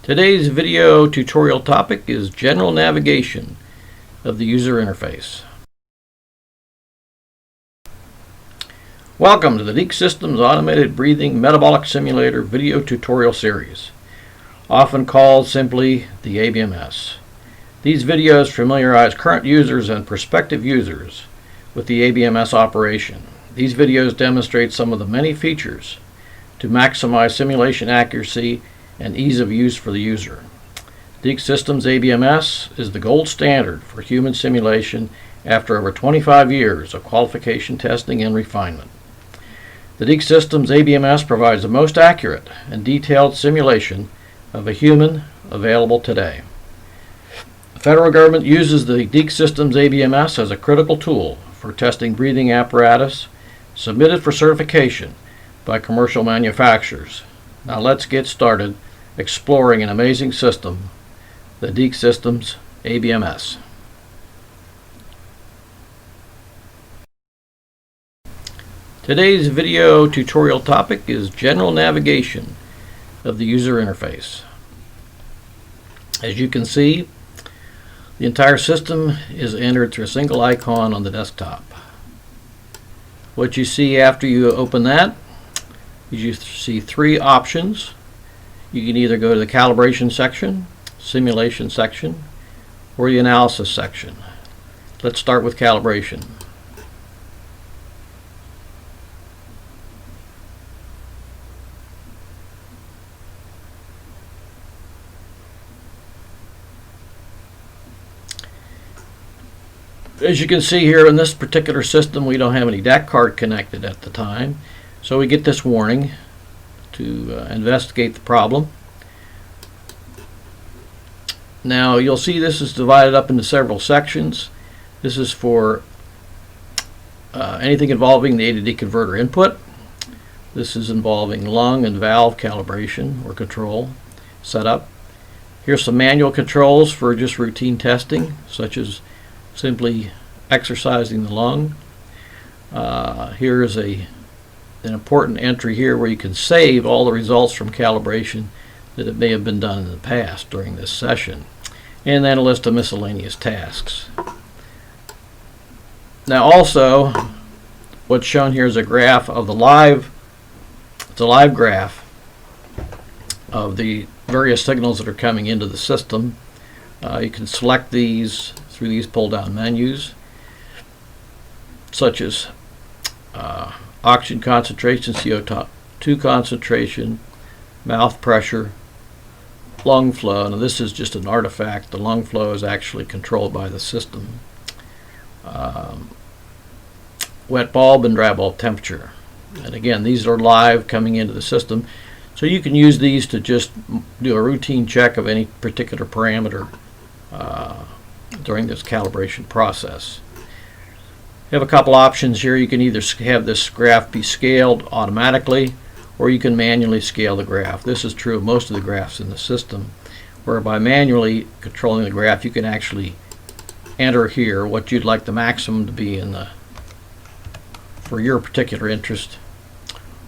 Today's video tutorial topic is general navigation of the user interface. Welcome to the Deec Systems Automated Breathing Metabolic Simulator video tutorial series, often called simply the ABMS. These videos familiarize current users and prospective users with the ABMS operation. These videos demonstrate some of the many features to maximize simulation accuracy and ease of use for the user. Deec Systems ABMS is the gold standard for human simulation after over 25 years of qualification testing and refinement. The Deec Systems ABMS provides the most accurate and detailed simulation of a human available today. The federal government uses the Deec Systems ABMS as a critical tool for testing breathing apparatus submitted for certification by commercial manufacturers. Now let's get started exploring an amazing system, the Deec Systems ABMS. Today's video tutorial topic is general navigation of the user interface. As you can see, the entire system is entered through a single icon on the desktop. What you see after you open that is you see three options. You can either go to the calibration section, simulation section, or the analysis section. Let's start with calibration. As you can see here in this particular system, we don't have any DAC card connected at the time, so we get this warning to investigate the problem. Now you'll see this is divided up into several sections. This is for anything involving the A to D converter input. This is involving lung and valve calibration or control setup. Here's some manual controls for just routine testing, such as simply exercising the lung. Here is an important entry here where you can save all the results from calibration that it may have been done in the past during this session, and then a list of miscellaneous tasks. Now also, what's shown here is a graph of the live graph of the various signals that are coming into the system. You can select these through these pull-down menus, such as oxygen concentration, CO2 concentration, mouth pressure, lung flow. Now this is just an artifact. The lung flow is actually controlled by the system. Wet bulb and dry bulb temperature. And again, these are live coming into the system, so you can use these to just do a routine check of any particular parameter during this calibration process. You have a couple options here. You can either have this graph be scaled automatically, or you can manually scale the graph. This is true of most of the graphs in the system, where by manually controlling the graph you can actually enter here what you'd like the maximum to be for your particular interest,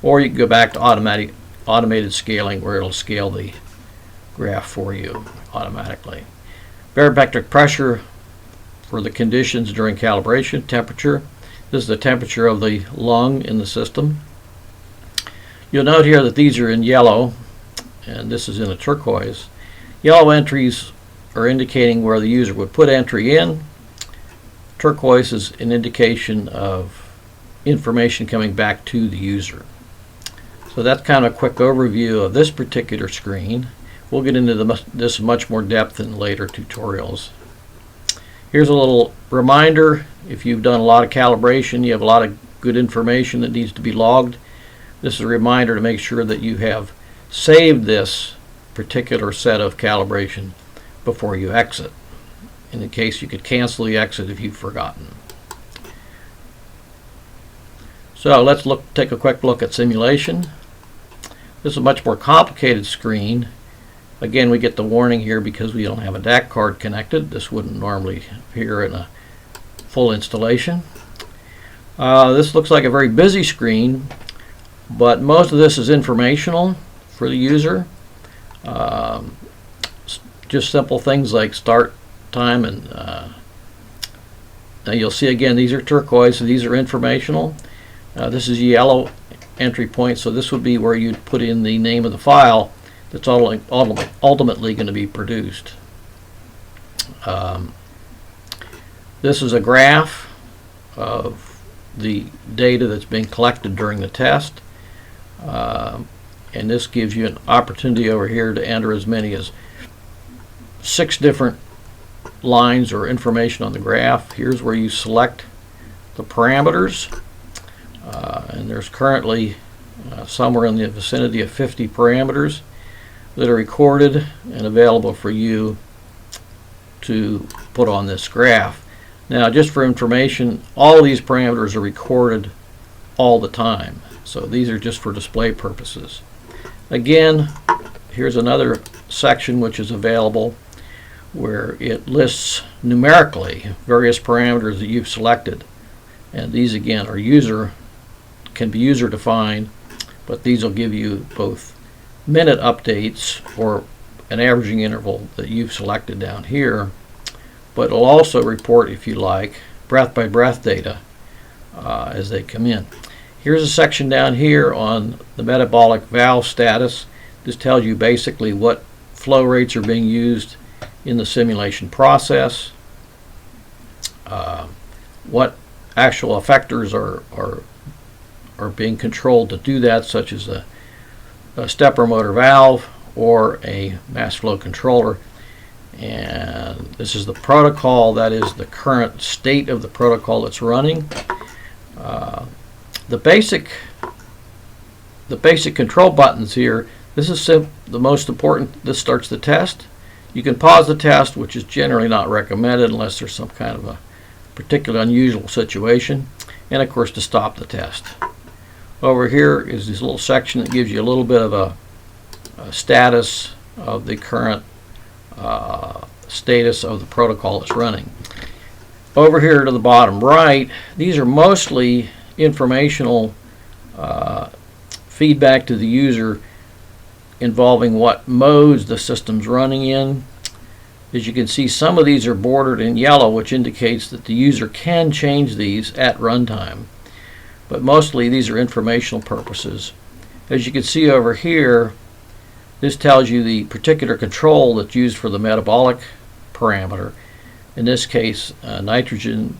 or you can go back to automated scaling, where it'll scale the graph for you automatically. Barometric pressure for the conditions during calibration. Temperature, this is the temperature of the lung in the system. You'll note here that these are in yellow, and this is in a turquoise. Yellow entries are indicating where the user would put entry in. Turquoise is an indication of information coming back to the user. So that's kind of a quick overview of this particular screen. We'll get into this much more depth in later tutorials. Here's a little reminder. If you've done a lot of calibration, you have a lot of good information that needs to be logged. This is a reminder to make sure that you have saved this particular set of calibration before you exit, in the case you could cancel the exit if you've forgotten. So let's take a quick look at simulation. This is a much more complicated screen. Again, we get the warning here because we don't have a DAC card connected. This wouldn't normally appear in a full installation. This looks like a very busy screen, but most of this is informational for the user. just simple things like start time and now you'll see again these are turquoise, so these are informational. This is yellow entry point, so this would be where you'd put in the name of the file that's ultimately going to be produced. This is a graph of the data that's being collected during the test, and this gives you an opportunity over here to enter as many as 6 different lines or information on the graph. Here's where you select the parameters, and there's currently somewhere in the vicinity of 50 parameters that are recorded and available for you to put on this graph. Now, just for information, all these parameters are recorded all the time, so these are just for display purposes. Again, here's another section which is available where it lists numerically various parameters that you've selected, and these again are can be user defined, but these will give you both minute updates or an averaging interval that you've selected down here, but it'll also report, if you like, breath by breath data as they come in. Here's a section down here on the metabolic valve status. This tells you basically what flow rates are being used in the simulation process, what actual effectors are being controlled to do that, such as a stepper motor valve or a mass flow controller. And this is the protocol, that is the current state of the protocol that's running. The basic control buttons here, this is the most important. This starts the test. You can pause the test, which is generally not recommended unless there's some kind of a particular unusual situation, and of course to stop the test. Over here is this little section that gives you a little bit of a status of the current status of the protocol that's running. Over here to the bottom right, these are mostly informational feedback to the user involving what modes the system's running in. As you can see, some of these are bordered in yellow, which indicates that the user can change these at runtime, but mostly these are informational purposes. As you can see over here, this tells you the particular control that's used for the metabolic parameter. In this case, nitrogen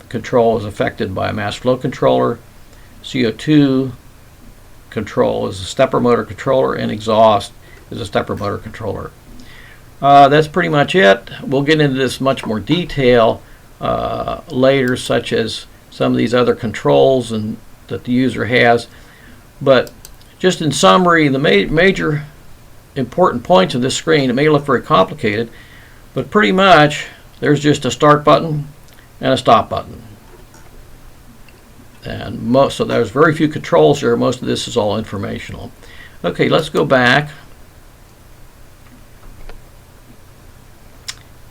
control is affected by a mass flow controller, CO2 control is a stepper motor controller, and exhaust is a stepper motor controller. That's pretty much it. We'll get into this much more detail later, such as some of these other controls that the user has. But just in summary, the major important points of this screen, it may look very complicated, but pretty much there's just a start button and a stop button. And so there's very few controls here. Most of this is all informational. Okay, let's go back.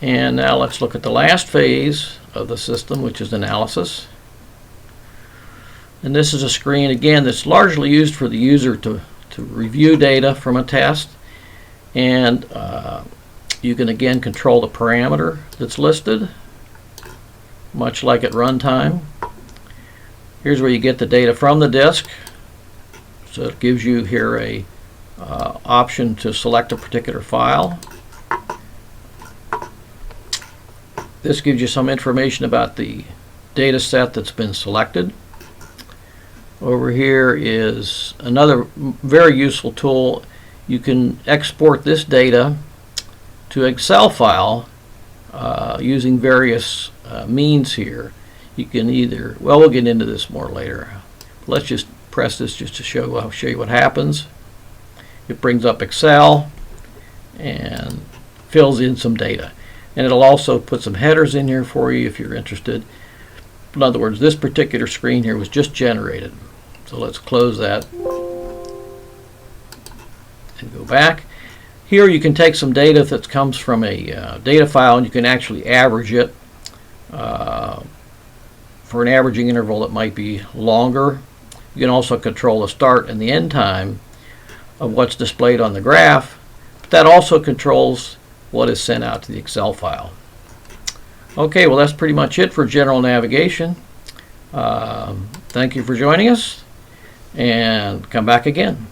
And now let's look at the last phase of the system, which is analysis. And this is a screen, again, that's largely used for the user to review data from a test. And you can, again, control the parameter that's listed, much like at runtime. Here's where you get the data from the disk. So it gives you here a option to select a particular file. This gives you some information about the data set that's been selected. Over here is another very useful tool. You can export this data to Excel file using various means here. You can either, well, we'll get into this more later. Let's just press this just to show you what happens. It brings up Excel and fills in some data. And it'll also put some headers in here for you if you're interested. In other words, this particular screen here was just generated. So let's close that and go back. Here you can take some data that comes from a data file, and you can actually average it for an averaging interval that might be longer. You can also control the start and the end time of what's displayed on the graph. But that also controls what is sent out to the Excel file. Okay, well, that's pretty much it for general navigation. Thank you for joining us, and come back again.